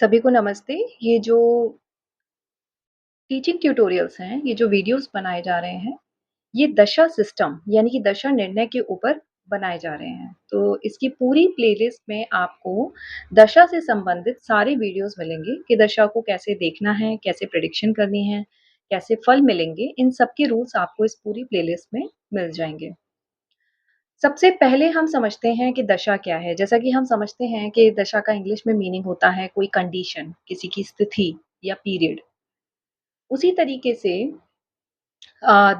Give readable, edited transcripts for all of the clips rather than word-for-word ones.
सभी को नमस्ते। ये जो टीचिंग ट्यूटोरियल्स हैं, ये जो वीडियोज़ बनाए जा रहे हैं, ये दशा सिस्टम यानी कि दशा निर्णय के ऊपर बनाए जा रहे हैं। तो इसकी पूरी प्लेलिस्ट में आपको दशा से संबंधित सारे वीडियोज़ मिलेंगे कि दशा को कैसे देखना है, कैसे प्रेडिक्शन करनी है, कैसे फल मिलेंगे, इन सब के रूल्स आपको इस पूरी प्लेलिस्ट में मिल जाएँगे। सबसे पहले हम समझते हैं कि दशा क्या है? जैसा कि हम समझते हैं कि दशा का इंग्लिश में मीनिंग होता है कोई कंडीशन, किसी की स्थिति या पीरियड। उसी तरीके से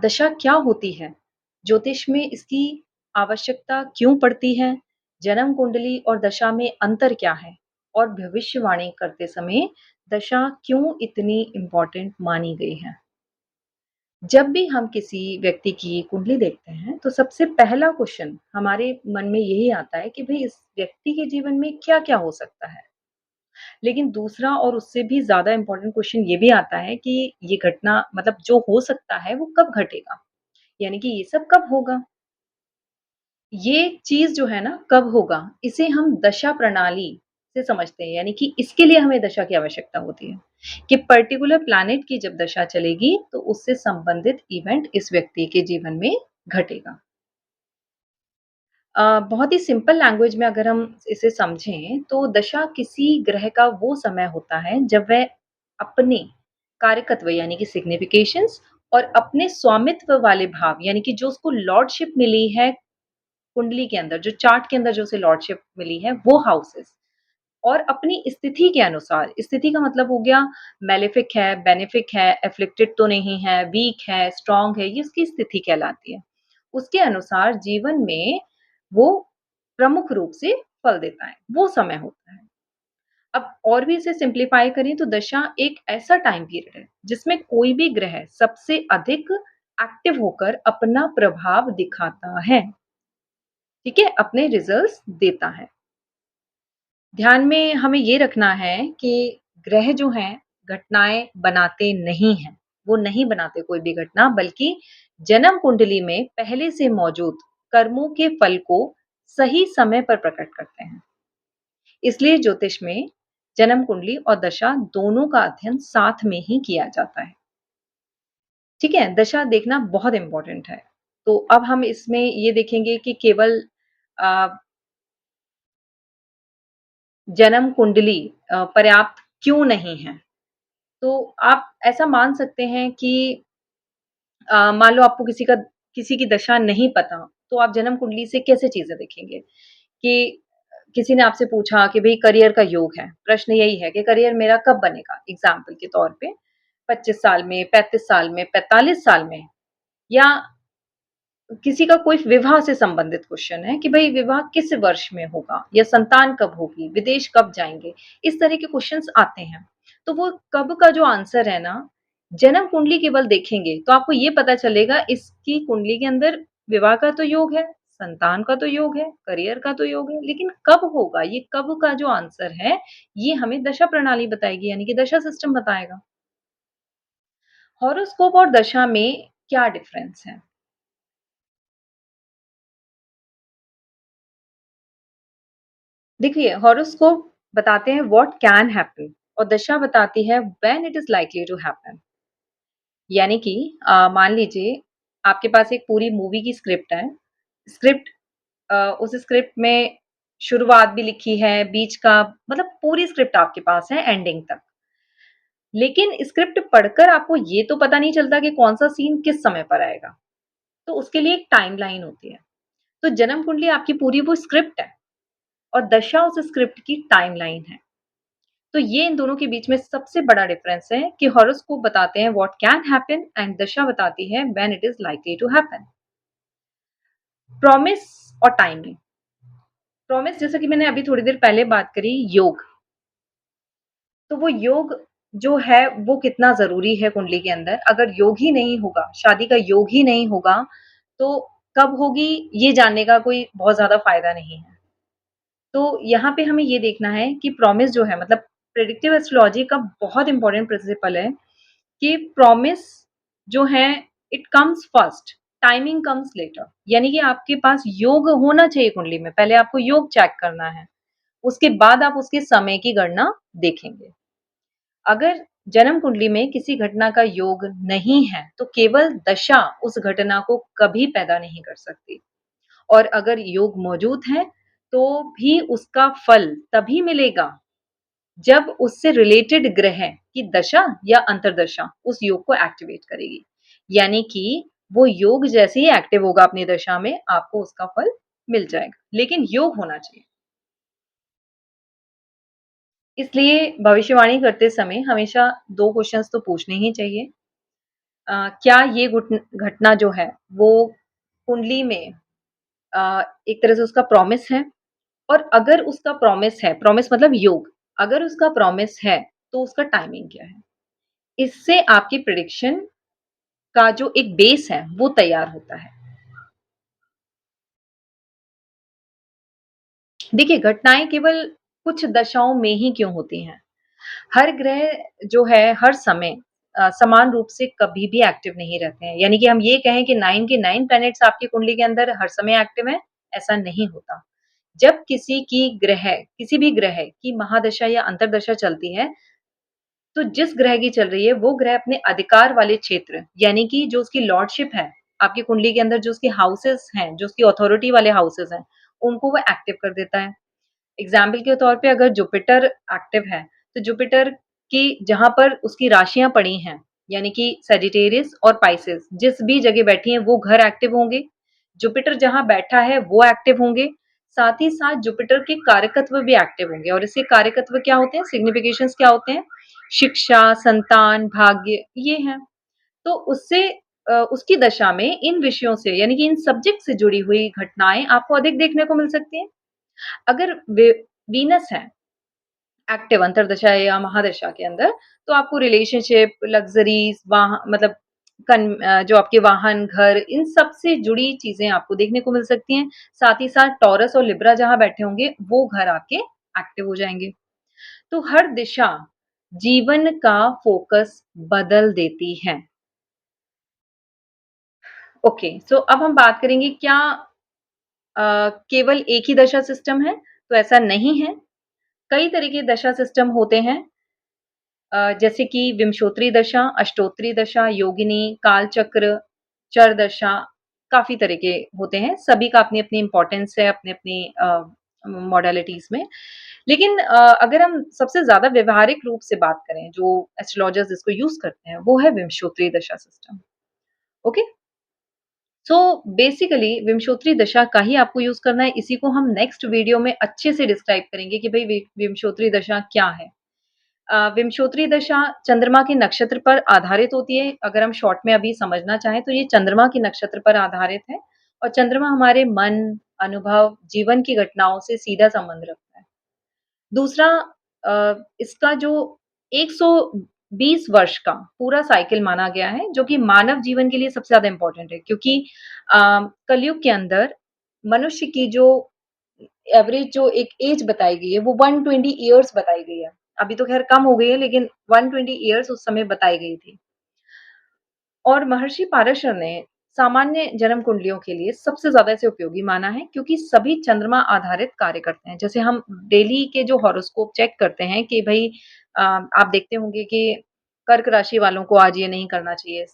दशा क्या होती है? ज्योतिष में इसकी आवश्यकता क्यों पड़ती है? जन्म कुंडली और दशा में अंतर क्या है? और भविष्यवाणी करते समय दशा क्यों इतनी इम्पोर्टेंट मानी गई है? जब भी हम किसी व्यक्ति की कुंडली देखते हैं, तो सबसे पहला क्वेश्चन हमारे मन में यही आता है कि भई इस व्यक्ति के जीवन में क्या-क्या हो सकता है? लेकिन दूसरा और उससे भी ज़्यादा इम्पोर्टेंट क्वेश्चन ये भी आता है कि ये घटना मतलब जो हो सकता है वो कब घटेगा? यानी कि ये सब कब होगा? ये चीज़ जो है ना कब होगा, इसे हम दशा प्रणाली से समझते हैं, यानी कि इसके लिए हमें दशा की आवश्यकता होती है, कि पर्टिकुलर प्लैनेट की जब दशा चलेगी तो उससे संबंधित इवेंट इस व्यक्ति के जीवन में घटेगा। बहुत ही सिंपल लैंग्वेज में अगर हम इसे समझें, तो दशा किसी ग्रह का वो समय होता है जब वह अपने कारकत्व यानी कि सिग्निफिकेशंस और अपने स्वामित्व वाले भाव यानी कि जो उसको लॉर्डशिप मिली है कुंडली के अंदर, जो चार्ट के अंदर जो उसे लॉर्डशिप मिली है, वो हाउसेस और अपनी स्थिति के अनुसार, स्थिति का मतलब हो गया मैलेफिक है, बेनेफिक है, एफ्लिक्टेड तो नहीं है, वीक है, स्ट्रॉन्ग है, ये उसकी स्थिति कहलाती है। उसके अनुसार जीवन में वो प्रमुख रूप से फल देता है, वो समय होता है। अब और भी इसे सिम्प्लीफाई करें तो दशा एक ऐसा टाइम पीरियड है, जिसमें कोई भी ग्रह सबसे अधिक एक्टिव होकर अपना प्रभाव दिखाता है, ठीक है? अपने रिजल्ट्स देता है। ध्यान में हमें ये रखना है कि ग्रह जो हैं, घटनाएँ बनाते नहीं हैं। वो नहीं बनाते कोई भी घटना, बल्कि जन्म कुंडली में पहले से मौजूद कर्मों के फल को सही समय पर प्रकट करते हैं। इसलिए ज्योतिष में जन्म कुंडली और दशा दोनों का अध्ययन साथ में ही किया जाता है। ठीक है? दशा देखना बहुत इम्पोर्टेंट है। तो अब हम इसमें ये देखेंगे कि केवल अ, जन्म कुंडली पर्याप्त क्यों नहीं है? तो आप ऐसा मान सकते हैं कि मान लो आपको किसी की दशा नहीं पता, तो आप जन्म कुंडली से कैसे चीज़ें देखेंगे? कि किसी ने आपसे पूछा कि भई करियर का योग है, प्रश्न यही है कि करियर मेरा कब बनेगा? एग्ज़ाम्पल के तौर पे 25 साल में, 35 साल में, 45 साल में या किसी का कोई विवाह से संबंधित क्वेश्चन है कि भई विवाह किस वर्ष में होगा या संतान कब होगी, विदेश कब जाएँगे? इस तरह के क्वेश्चन्स आते हैं। तो वो कब का जो आंसर है ना, जन्म कुंडली केवल देखेंगे तो आपको ये पता चलेगा इसकी कुंडली के अंदर विवाह का तो योग है, संतान का तो योग है, करियर का तो योग है, लेकिन कब होगा, ये कब का जो आंसर है, ये हमें दशा प्रणाली बताएगी यानी कि दशा सिस्टम बताएगा। हॉरोस्कोप और दशा में क्या डिफरेंस है? देखिए, हॉरोस्कोप बताते हैं व्हाट कैन हैपन और दशा बताती है when it is likely to happen. यानी कि मान लीजिए आपके पास एक पूरी मूवी की स्क्रिप्ट है। स्क्रिप्ट उस स्क्रिप्ट में शुरुआत भी लिखी है, बीच का मतलब पूरी स्क्रिप्ट आपके पास है एंडिंग तक। लेकिन स्क्रिप्ट पढ़कर आपको ये तो पता नहीं चलता कि कौन-सा सीन किस समय पर आएगा। तो उसके लिए एक टाइमलाइन होती है। तो जन्म कुंडली आपकी पूरी वो स्क्रिप्ट है और दशा उस स्क्रिप्ट की टाइमलाइन है। तो ये इन दोनों के बीच में सबसे बड़ा डिफरेंस है कि हॉरोस्कोप बताते हैं व्हाट कैन हैपन एंड दशा बताती है when it is likely to happen. Promise और टाइमिंग। प्रॉमिस जैसा कि मैंने अभी थोड़ी देर पहले बात करी योग, तो वो योग जो है वो कितना ज़रूरी है कुंडली के अंदर। अगर योग ही नहीं होगा, शादी का योग ही नहीं होगा, तो कब होगी ये जानने का कोई बहुत ज़्यादा फ़ायदा नहीं है। तो यहाँ पे हमें ये देखना है कि प्रॉमिस जो है मतलब प्रेडिक्टिव एस्ट्रोलॉजी का बहुत इंपॉर्टेंट प्रिंसिपल है कि प्रॉमिस जो है it comes first, timing comes later. यानी कि आपके पास योग होना चाहिए कुंडली में, पहले आपको योग चेक करना है। उसके बाद आप उसके समय की गणना देखेंगे। अगर जन्म कुंडली में किसी घटना का योग नहीं है, तो केवल दशा उस घटना को कभी पैदा नहीं कर सकती और अगर योग मौजूद है, तो भी उसका फल तभी मिलेगा जब उससे रिलेटेड ग्रह की दशा या अंतर्दशा उस योग को एक्टिवेट करेगी। यानी कि वो योग जैसे ही एक्टिव होगा अपनी दशा में, आपको उसका फल मिल जाएगा, लेकिन योग होना चाहिए। इसलिए भविष्यवाणी करते समय हमेशा 2 क्वेश्चन्स तो पूछने ही चाहिए। क्या ये घटना जो है, वो कुंडली में एक तरह से उसका प्रॉमिस है? और अगर उसका प्रॉमिस है, प्रॉमिस मतलब योग, अगर उसका प्रॉमिस है, तो उसका टाइमिंग क्या है? इससे आपकी प्रेडिक्शन का जो एक बेस है, वो तैयार होता है। देखिए, घटनाएँ केवल कुछ दशाओं में ही क्यों होती हैं? हर ग्रह जो है, हर समय समान रूप से कभी भी एक्टिव नहीं रहते हैं। यानी कि हम ये कहें कि 9 के 9 प्लैनेट्स आपकी कुंडली के अंदर हर समय एक्टिव हैं, ऐसा नहीं होता। जब किसी भी ग्रह की महादशा या अंतर्दशा चलती है, तो जिस ग्रह की चल रही है, वो ग्रह अपने अधिकार वाले क्षेत्र, यानी कि जो उसकी लॉर्डशिप है, आपकी कुंडली के अंदर जो उसके हाउसेस हैं, जो उसकी अथॉरिटी वाले हाउसेस हैं, उनको वो एक्टिव कर देता है। एग्ज़ाम्पल के तौर पे अगर जुपिटर एक्टिव है, तो जुपिटर की जहाँ पर उसकी राशियाँ पड़ी हैं, यानी कि सजिटेरियस और पाइसेस जिस भी जगह बैठी हैं, वो घर एक्टिव होंगे। जुपिटर जहाँ बैठा है, वो एक्टिव होंगे। साथ ही साथ जुपिटर के कारकत्व भी एक्टिव होंगे और इसके कारकत्व क्या होते हैं, सिग्निफिकेशंस क्या होते हैं? शिक्षा, संतान, भाग्य ये हैं। तो उसकी दशा में इन विषयों से यानी कि इन सब्जेक्ट से जुड़ी हुई घटनाएँ आपको अधिक देखने को मिल सकती हैं। अगर वीनस है एक्टिव अंतर्दशा या महादशा के अंदर, तो आपको रिलेशनशिप, लग्ज़रीज़ मतलब जो आपके वाहन, घर इन सब से जुड़ी चीज़ें आपको देखने को मिल सकती हैं। साथ ही साथ टॉरस और लिब्रा जहाँ बैठे होंगे, वो घर आपके एक्टिव हो जाएँगे। तो हर दिशा जीवन का फ़ोकस बदल देती है। ओके, सो अब हम बात करेंगे क्या केवल एक ही दशा सिस्टम है? तो ऐसा नहीं है। कई तरह के दशा सिस्टम होते हैं जैसे कि विंशोत्तरी दशा, अष्टोत्तरी दशा, योगिनी, कालचक्र, चरदशा, काफ़ी तरह के होते हैं। सभी का अपनी-अपनी इम्पोर्टेंस है, अपनी-अपनी मॉडलिटीज़ में। लेकिन अगर हम सबसे ज़्यादा व्यावहारिक रूप से बात करें, जो एस्ट्रोलॉजर्स इसको यूज़ करते हैं, वो है विंशोत्तरी दशा सिस्टम। ओके? सो बेसिकली विंशोत्तरी दशा का ही आपको यूज़ करना है। इसी को हम नेक्स्ट वीडियो में अच्छे से डिस्क्राइब करेंगे कि भई विंशोत्तरी दशा क्या है? विंशोत्तरी दशा चंद्रमा के नक्षत्र पर आधारित होती है। अगर हम शॉर्ट में अभी समझना चाहें तो ये चंद्रमा के नक्षत्र पर आधारित है और चंद्रमा हमारे मन, अनुभव, जीवन की घटनाओं से सीधा संबंध रखता है। दूसरा इसका जो 120 वर्ष का पूरा साइकिल माना गया है, जो कि मानव जीवन के लिए सबसे ज़्यादा इम्पोर्टेंट है क्योंकि अ, कलयुग के अंदर मनुष्य की जो एवरेज जो एक एज बताई गई है, वो 120 इयर्स बताई गई है। अभी तो ख़ैर कम हो गई है, लेकिन 120 इयर्स उस समय बताई गई थी। और महर्षि पाराशर ने सामान्य जन्म कुंडलियों के लिए सबसे ज़्यादा इसे उपयोगी माना है क्योंकि सभी चंद्रमा आधारित कार्य करते हैं। जैसे हम डेली के जो हॉरोस्कोप चेक करते हैं कि भई आप देखते होंगे कि कर्क राशि वालों को आज ये नहीं करना चाहिए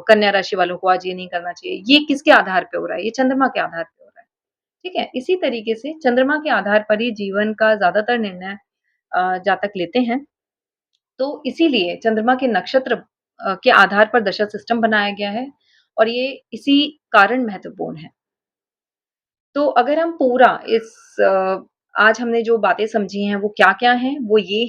कन्या राशि वालों को आज ये नहीं करना चाहिए। ये किसके आधार पे हो रहा है? ये चंद्रमा के आधार पे हो रहा है। ठीक है? इसी तरीके से चंद्रमा के आधार पर ही जीवन का ज़्यादातर निर्णय जातक लेते हैं। तो इसीलिए चंद्रमा के नक्षत्र के आधार पर दशा सिस्टम बनाया गया है और ये इसी कारण महत्वपूर्ण है। तो अगर हम पूरा आज हमने जो बातें समझी हैं वो क्या-क्या हैं? वो ये